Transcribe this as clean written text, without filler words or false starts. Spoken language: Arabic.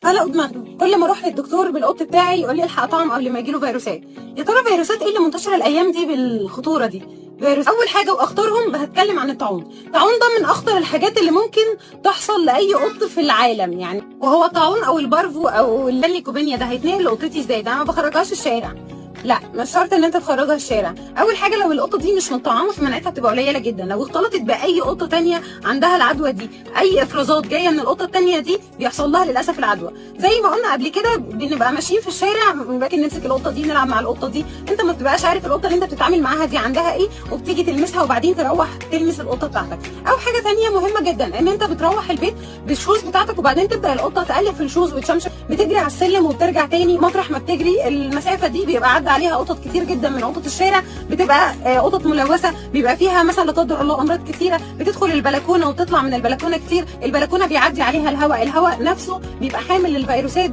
فلقوا دماغه. كل ما اروح للدكتور بالقط بتاعي يقول لي الحق طعم قبل ما يجيله فيروسات. يا ترى فيروسات ايه اللي منتشره الايام دي بالخطوره دي؟ فيروس اول حاجه واخطرهم هتكلم عن الطاعون. الطاعون ده من اخطر الحاجات اللي ممكن تحصل لاي قط في العالم يعني. وهو الطاعون او البارفو او الليكوبينيا ده هيتنقل لقطتي ازاي؟ ده انا ما بخرجهاش الشارع. لا مش شرط ان انت تخرجها الشارع. اول حاجه لو القطه دي مش متطعمه فمناعتها بتبقى قليله جدا. لو اختلطت باي قطه تانية عندها العدوى دي، اي افرازات جايه من القطه التانية دي بيحصل لها للاسف العدوى. زي ما قلنا قبل كده بنبقى ماشيين في الشارع ممكن نمسك القطه دي نلعب مع القطه دي، انت ما بتبقاش عارف القطه اللي انت بتتعامل معاها دي عندها ايه، وبتيجي تلمسها وبعدين تروح تلمس القطه بتاعتك. او حاجه تانية مهمه جدا ان انت بتروح البيت بالشوز بتاعتك وبعدين تبدا القطه تقلب في الشوز وتشمشم، بتجري على السلم وبترجع تاني مطرح ما بتجري. المسافه دي بيبقى عدى عليها قطط كتير جدا من قطط الشارع، بتبقى قطط ملوثه بيبقى فيها مثلا لا قدر الله امراض كتيره، بتدخل البلكونه وتطلع من البلكونه كتير، البلكونه بيعدي عليها الهواء نفسه بيبقى حامل للفيروسات.